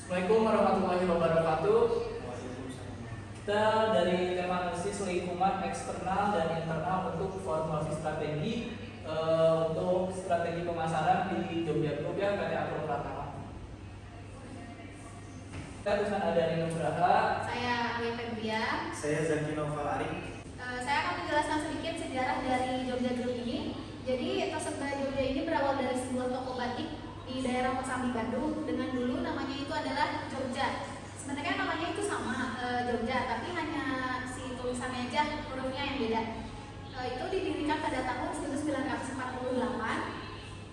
Assalamualaikum warahmatullahi wabarakatuh. Kita dari tema analisis lingkungan eksternal dan internal untuk formulasi strategi untuk strategi pemasaran di Jogja Group ya, PT Agro Pratama. Kita bersama ada Nino Braha. Saya Alia Febria. Saya Zaki Noval Arif. Saya akan menjelaskan sedikit sejarah dari Jogja Group ini. Jadi Toserba Jogja ini berawal dari sebuah toko batik di daerah Kosambi, Bandung. Dengan dulu namanya itu adalah Jogja. Sebenarnya namanya itu sama Jogja, tapi hanya si tulisannya aja hurufnya yang beda. Itu didirikan pada tahun 1948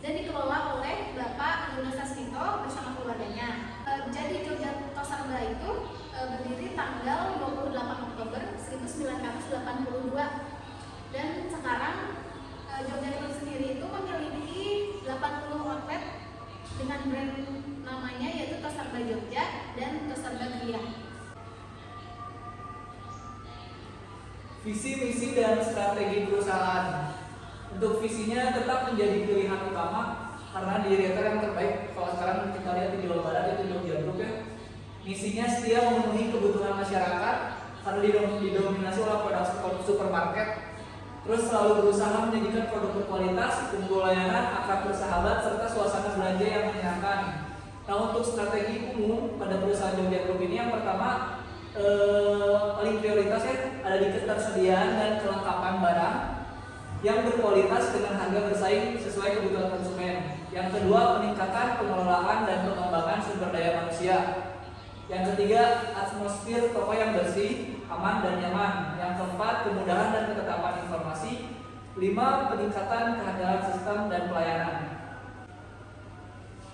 dan dikelola oleh Bapak Yunus Sasmito bersama keluarganya. Jadi Jogja Toserba itu berdiri tanggal 28 Oktober 1982 dan sekarang Jogja Group sendiri itu memiliki 80 outlet dengan brand namanya yaitu Toserba Jogja dan Toserba Gria. Visi, misi, dan strategi perusahaan. Untuk visinya tetap menjadi pilihan utama karena di retail yang terbaik. Kalau sekarang kita lihat di Jawa Barat itu Jogja Group ya. Misinya setia memenuhi kebutuhan masyarakat karena didominasi oleh produk supermarket. Terus selalu berusaha menjadikan produk berkualitas, unggul layanan, akrab bersahabat, serta suasana belanja yang menyenangkan. Nah, untuk strategi umum pada perusahaan Jogja Group ini yang pertama paling prioritas ya ada di ketersediaan dan kelengkapan barang yang berkualitas dengan harga bersaing sesuai kebutuhan konsumen. Yang kedua, peningkatan pengelolaan dan pengembangan sumber daya manusia. Yang ketiga, atmosfer toko yang bersih, aman dan nyaman. Yang keempat, kemudahan dan ketetapan informasi. 5, peningkatan kehandalan sistem dan pelayanan.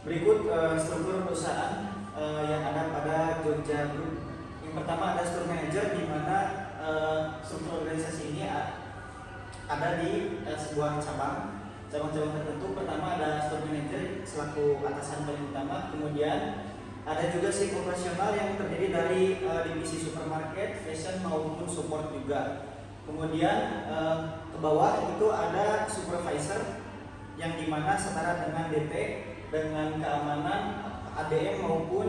Berikut struktur perusahaan yang ada pada Jogja Group. Yang pertama ada store manager, di mana struktur organisasi ini ada di sebuah cabang-cabang tertentu. Pertama ada store manager selaku atasan paling utama, kemudian ada juga shift operasional yang terdiri dari divisi supermarket, fashion maupun support juga. Kemudian ke bawah itu ada supervisor yang dimana setara dengan DP dengan keamanan ADM maupun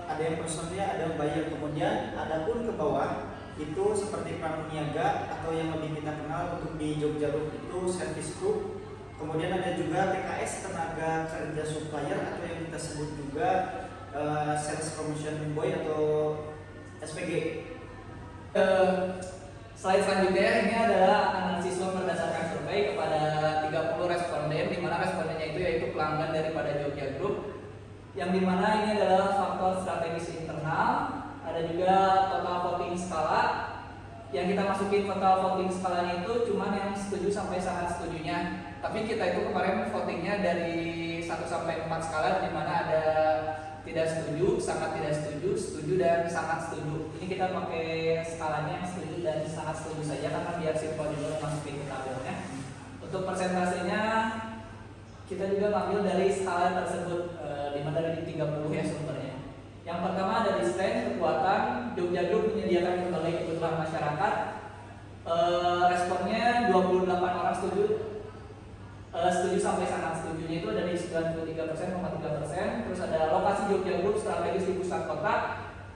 ADM personilnya ada buyer. Kemudian ada pun ke bawah itu seperti pramuniaga atau yang lebih kita kenal untuk di Jogja Group itu service group. Kemudian ada juga TKS, tenaga kerja supplier, atau yang kita sebut juga sales promotion boy atau SPG. Slide selanjutnya ini adalah analisis SWOT berdasarkan survei kepada 30 responden, di mana respondennya itu yaitu pelanggan daripada Jogja Group, yang dimana ini adalah faktor strategis internal. Ada juga total voting skala. Yang kita masukin total voting skalanya itu cuman yang setuju sampai sangat setujunya. Tapi kita itu kemarin votingnya dari 1 sampai 4 skala, di mana ada tidak setuju, sangat tidak setuju, setuju dan sangat setuju. Ini kita pakai skalanya yang setuju dan sangat setuju saja karena biar simpel juga masukin ke tabelnya. Untuk persentasenya kita juga ngambil dari skala tersebut, di mana dari 30 ya sumbernya. Yang pertama dari strength, kekuatan. Jogja Group menyediakan berbagai kebutuhan masyarakat. Responnya 28 orang setuju. Setuju sampai sangat setujunya itu ada di 93,3%. Terus ada lokasi Jogja Group strategis di pusat kota.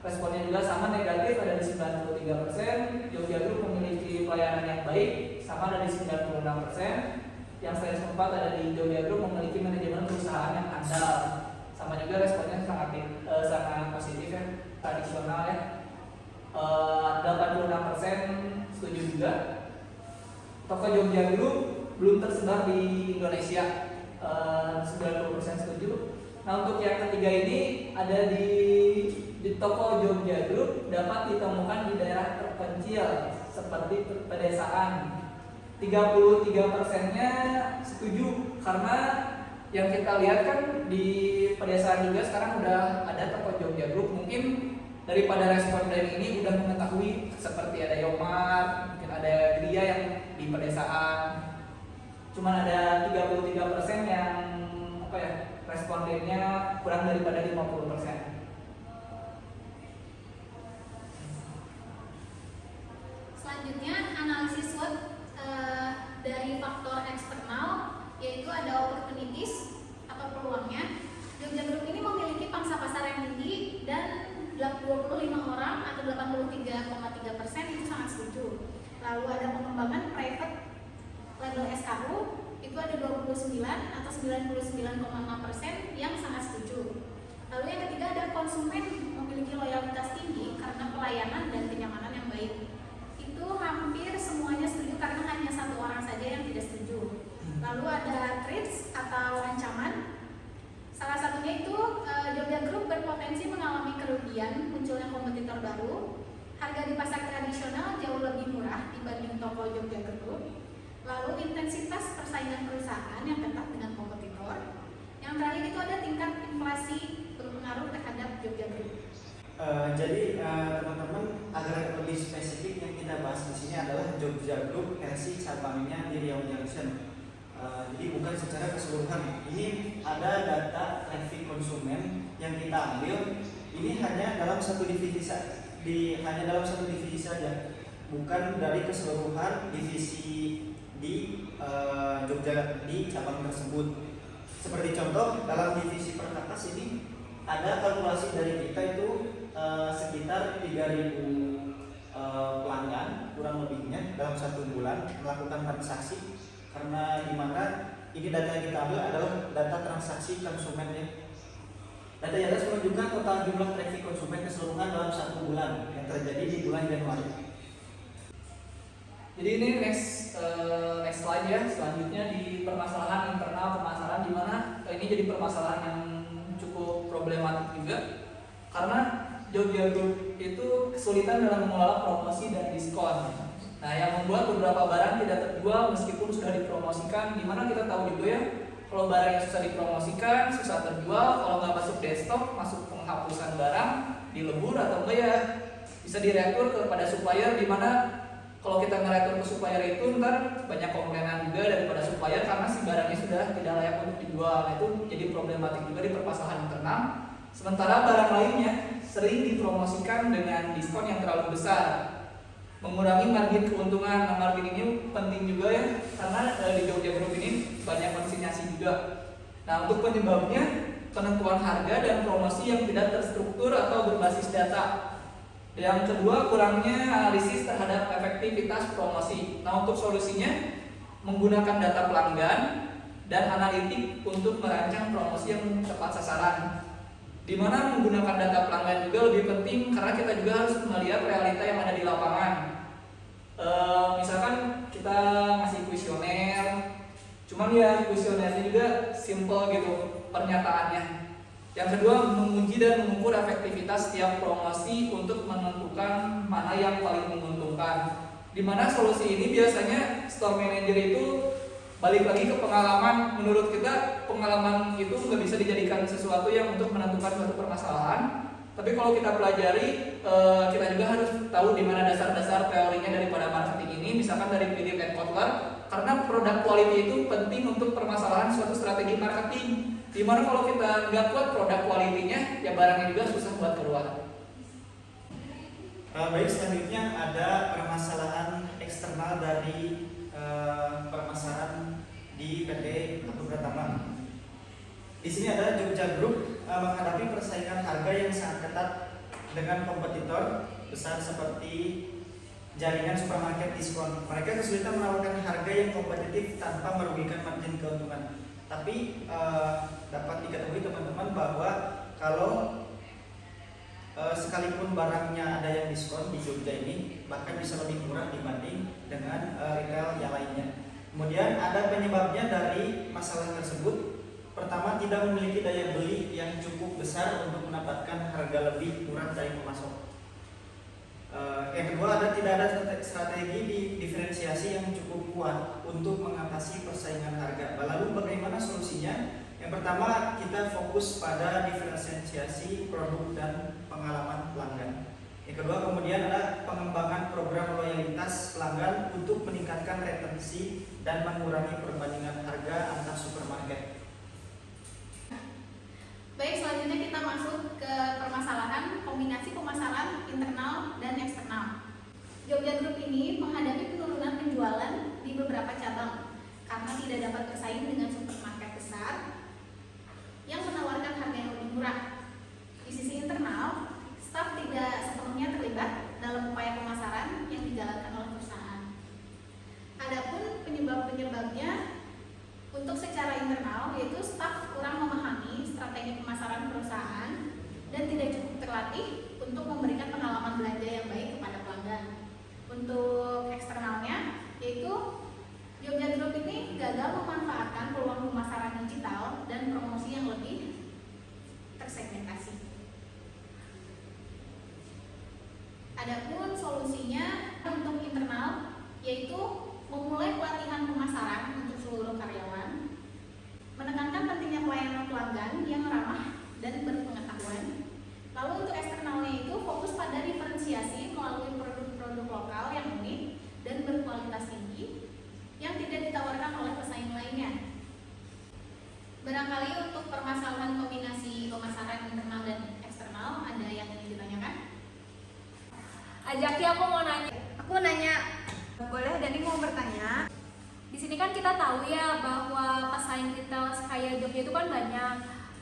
Responnya juga sama, negatif, ada di 93%. Jogja Group memiliki pelayanan yang baik, sama ada di 96%. Yang strength keempat ada di Jogja Group memiliki manajemen perusahaan yang andal. Sama juga responnya sangat positif ya, tradisional ya. 86% setuju juga. Toko Jogja Group belum tersebar di Indonesia, 90% setuju. Nah, untuk yang ketiga ini ada di toko Jogja Group dapat ditemukan di daerah terpencil seperti pedesaan. 33%-nya setuju karena yang kita lihat kan di pedesaan juga sekarang udah ada toko Jogja Group. Mungkin daripada responden ini udah mengetahui seperti ada Yomart, mungkin ada Gria yang di pedesaan. Cuman ada 33% yang respondennya kurang daripada 50%. Selanjutnya analisis SWOT dari faktor eksternal, yaitu ada opportunities atau peluangnya. Jogja Group ini memiliki pangsa pasar yang 83,3% itu sangat setuju. Lalu ada pengembangan private label SKU itu ada 29 atau 99,6% yang sangat setuju. Lalu yang ketiga ada konsumen memiliki loyalitas tinggi karena pelayanan dan kenyamanan yang baik. Itu hampir semuanya setuju karena hanya satu orang saja yang tidak setuju. Lalu ada threats atau ancaman. Salah satunya itu Jogja Group berpotensi mengalami kerugian munculnya kompetitor baru. Harga di pasar tradisional jauh lebih murah dibanding toko Jogja Group. Lalu intensitas persaingan perusahaan yang ketat dengan kompetitor. Yang terakhir itu ada tingkat inflasi berpengaruh terhadap Jogja Group. Jadi teman-teman agar lebih spesifik yang kita bahas di sini adalah Jogja Group versi cabangnya di Riau Junction. Jadi bukan secara keseluruhan. Ini ada data traffic konsumen yang kita ambil. Ini hanya dalam satu divisi saja, bukan dari keseluruhan divisi di Jogja di cabang tersebut. Seperti contoh dalam divisi perkakas ini ada kalkulasi dari kita itu sekitar 3.000 pelanggan kurang lebihnya dalam 1 bulan melakukan transaksi. Karena di mana ini data yang kita ambil adalah data transaksi konsumen ya. Data yang atas menunjukkan total jumlah traffic konsumen keseluruhan dalam 1 bulan yang terjadi di bulan Januari. Jadi ini next slide ya. Selanjutnya di permasalahan internal pemasaran, di mana ini jadi permasalahan yang cukup problematik juga karena Jogja Group itu kesulitan dalam mengelola promosi dan diskon. Nah, yang membuat beberapa barang tidak terjual meskipun sudah dipromosikan. Dimana kita tahu juga ya, kalau barang yang susah dipromosikan, susah terjual. Kalau nggak masuk desktop, masuk penghapusan barang, dilebur atau enggak ya bisa diretur kepada supplier. Dimana kalau kita ngeretur ke supplier itu ntar banyak komplainan juga daripada supplier karena si barangnya sudah tidak layak untuk dijual. Nah, itu jadi problematik juga di permasalahan internal. Sementara barang lainnya sering dipromosikan dengan diskon yang terlalu besar, mengurangi margin keuntungan. Nah, margin ini penting juga ya karena di Jogja Group ini banyak konsinyasi juga. Nah, untuk penyebabnya penentuan harga dan promosi yang tidak terstruktur atau berbasis data. Yang kedua, kurangnya analisis terhadap efektivitas promosi. Nah, untuk solusinya menggunakan data pelanggan dan analitik untuk merancang promosi yang tepat sasaran. Di mana menggunakan data pelanggan juga lebih penting karena kita juga harus melihat realita yang ada di lapangan. Misalkan kita ngasih kuesioner, cuman ya kuesionernya juga simple gitu pernyataannya. Yang kedua, menguji dan mengukur efektivitas setiap promosi untuk menentukan mana yang paling menguntungkan. Di mana solusi ini biasanya store manager itu balik lagi ke pengalaman. Menurut kita pengalaman itu nggak bisa dijadikan sesuatu yang untuk menentukan suatu permasalahan. Tapi kalau kita pelajari, kita juga harus tahu di mana dasar-dasar teorinya daripada marketing ini. Misalkan dari Philip and Kotler, karena produk quality itu penting untuk permasalahan suatu strategi marketing. Dimana kalau kita nggak kuat produk quality-nya, ya barangnya juga susah buat keluar. Baik, selanjutnya ada permasalahan eksternal dari permasalahan di PT Atu Pratama. Di sini ada Jogja Group menghadapi persaingan harga yang sangat ketat dengan kompetitor besar seperti jaringan supermarket diskon. Mereka kesulitan menawarkan harga yang kompetitif tanpa merugikan margin keuntungan. Tapi dapat diketahui teman-teman bahwa kalau sekalipun barangnya ada yang diskon di Jogja ini, bahkan bisa lebih murah dibanding dengan retail yang lainnya. Kemudian ada penyebabnya dari masalah tersebut. Pertama, tidak memiliki daya beli yang cukup besar untuk mendapatkan harga lebih murah dari pemasok. Yang kedua, tidak ada strategi di diferensiasi yang cukup kuat untuk mengatasi persaingan harga. Lalu bagaimana solusinya? Yang pertama, kita fokus pada diferensiasi produk dan pengalaman pelanggan. Yang kedua, kemudian ada pengembangan program loyalitas pelanggan untuk meningkatkan retensi dan mengurangi perbandingan harga antar supermarket. Baik, selanjutnya kita masuk ke permasalahan kombinasi pemasaran internal dan eksternal. Jogja Group ini menghadapi penurunan penjualan di beberapa cabang karena tidak dapat bersaing dengan supermarket besar yang menawarkan harga yang lebih murah. Di sisi internal, staf tidak sepenuhnya terlibat internal, yaitu staf kurang memahami strategi pemasaran perusahaan dan tidak cukup terlatih untuk memberikan pengalaman belanja yang baik kepada pelanggan. Untuk eksternalnya, yaitu Jogja Group ini gagal memanfaatkan peluang pemasaran digital dan promosi yang lebih tersegmentasi. Adapun solusinya untuk internal, yaitu memulai pelatihan pemasaran untuk seluruh karyawan, menekankan pentingnya pelayanan pelanggan yang ramah dan berpengetahuan. Lalu untuk eksternalnya itu fokus pada diferensiasi melalui produk-produk lokal yang unik dan berkualitas tinggi yang tidak ditawarkan oleh pesaing lainnya. Barangkali untuk permasalahan kombinasi pemasaran internal dan eksternal ada yang ingin ditanyakan? Ajaki, aku mau nanya. Aku nanya, boleh Dani mau bertanya? Di sini kan kita tahu ya bahwa pesaing kita kayak Jogja itu kan banyak.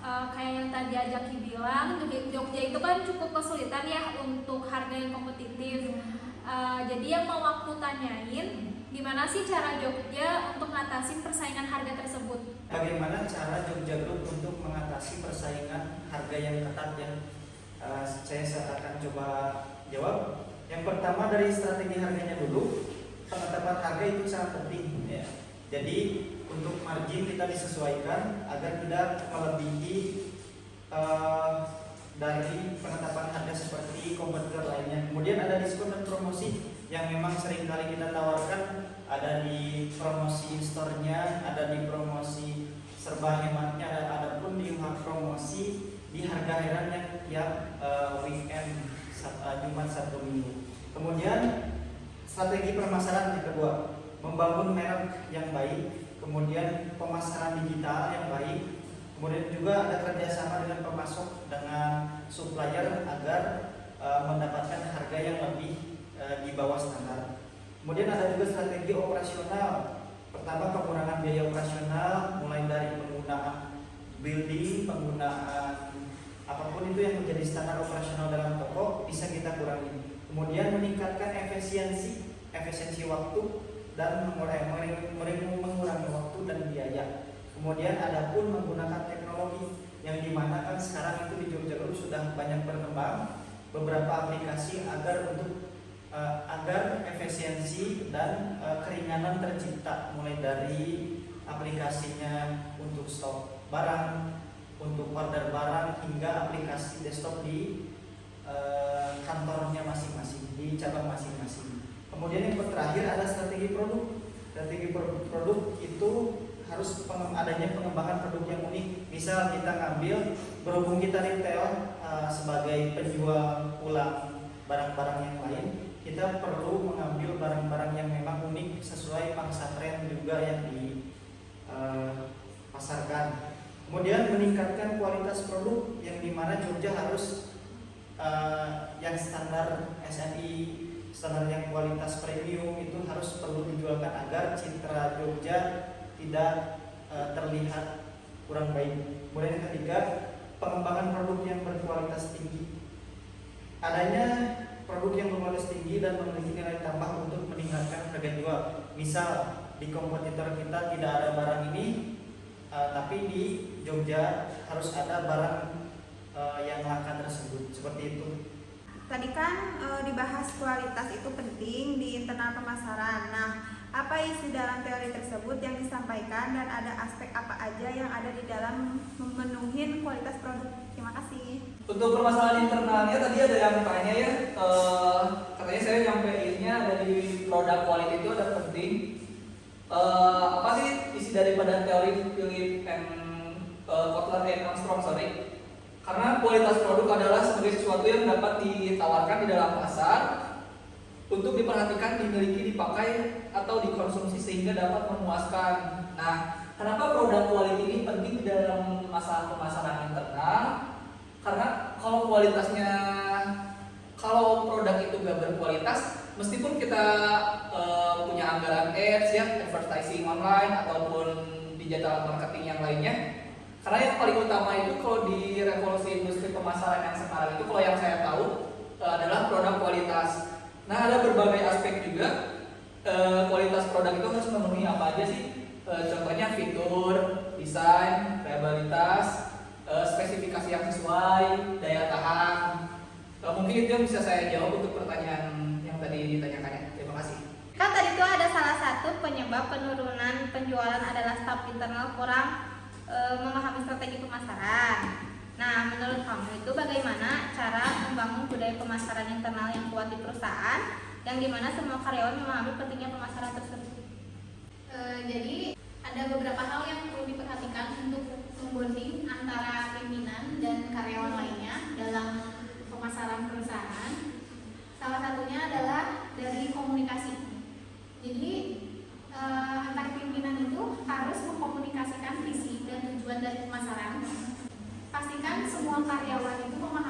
Kayak yang tadi Ajaki bilang, Jogja itu kan cukup kesulitan ya untuk harga yang kompetitif. Jadi yang mau aku tanyain, gimana sih cara Jogja untuk ngatasin persaingan harga tersebut? Bagaimana cara Jogja Group untuk mengatasi persaingan harga yang ketat yang saya akan coba jawab. Yang pertama dari strategi harganya dulu. Penetapan harga itu sangat penting ya. Jadi untuk margin kita disesuaikan agar tidak melebihi dari penetapan harga seperti kompetitor lainnya. Kemudian ada diskon dan promosi yang memang sering kali kita tawarkan, ada di promosi store-nya, ada di promosi serba hematnya, ada pun di promosi di harga heran yang weekend Jumat Sabtu Minggu. Kemudian strategi permasalahan yang kedua, membangun merek yang baik, kemudian pemasaran digital yang baik, kemudian juga ada kerjasama dengan pemasok dengan supplier agar mendapatkan harga yang lebih di bawah standar. Kemudian ada juga strategi operasional. Pertama, pengurangan biaya operasional mulai dari penggunaan building, penggunaan apapun itu yang menjadi standar operasional dalam toko bisa kita kurangi. Kemudian meningkatkan efisiensi waktu dan mengurangi waktu dan biaya. Kemudian ada pun menggunakan teknologi yang dimana kan sekarang itu di Jogja Group sudah banyak berkembang beberapa aplikasi agar efisiensi dan keringanan tercipta, mulai dari aplikasinya untuk stok barang, untuk order barang, hingga aplikasi desktop di kantornya masing-masing, di cabang masing-masing. Kemudian yang terakhir ada strategi produk. Strategi produk itu harus adanya pengembangan produk yang unik. Misal kita ngambil, berhubung kita retail sebagai penjual ulang barang-barang yang lain, kita perlu mengambil barang-barang yang memang unik sesuai pangsa tren juga yang dipasarkan. Kemudian meningkatkan kualitas produk yang dimana Jogja harus yang standar SNI, standar yang kualitas premium itu harus perlu dijualkan agar citra Jogja tidak terlihat kurang baik. Kemudian yang ketiga, pengembangan produk yang berkualitas tinggi. Adanya produk yang berkualitas tinggi dan memiliki nilai tambah untuk meningkatkan harga jual. Misal di kompetitor kita tidak ada barang ini, tapi di Jogja harus ada barang yang langka tersebut. Seperti itu. Tadi kan dibahas kualitas itu penting di internal pemasaran. Nah, apa isi dalam teori tersebut yang disampaikan dan ada aspek apa aja yang ada di dalam memenuhi kualitas produk? Terima kasih. Untuk permasalahan internalnya tadi ada yang tanya ya, katanya saya nyampeinnya dari produk quality itu ada penting. Apa sih isi daripada teori Philip and Kotler and Armstrong, sorry. Karena kualitas produk adalah sebagai sesuatu yang dapat ditawarkan di dalam pasar untuk diperhatikan, dimiliki, dipakai, atau dikonsumsi sehingga dapat memuaskan. Nah, kenapa produk quality ini penting di dalam masalah pemasaran internal? Karena kalau produk itu gak berkualitas, meskipun kita punya anggaran ads ya, advertising online ataupun digital marketing yang lainnya, karena yang paling utama itu kalau di revolusi industri pemasaran yang sekarang itu, kalau yang saya tahu adalah produk kualitas. Nah, ada berbagai aspek juga. Kualitas produk itu harus memenuhi apa aja sih? Contohnya fitur, desain, reliabilitas, spesifikasi yang sesuai, daya tahan. Mungkin itu yang bisa saya jawab untuk pertanyaan yang tadi ditanyakan. Terima kasih. Kan tadi itu ada salah satu penyebab penurunan penjualan adalah staf internal kurang memahami strategi pemasaran. Nah, menurut kamu itu bagaimana cara membangun budaya pemasaran internal yang kuat di perusahaan, yang dimana semua karyawan memahami pentingnya pemasaran tersebut? Jadi ada beberapa hal yang perlu diperhatikan untuk membonding antara pimpinan dan karyawan lainnya dalam pemasaran perusahaan. Salah satunya adalah dari komunikasi. Jadi antar pimpinan itu harus mengkomunikasikan visi dan tujuan dari pemasaran. Pastikan semua karyawan itu memahami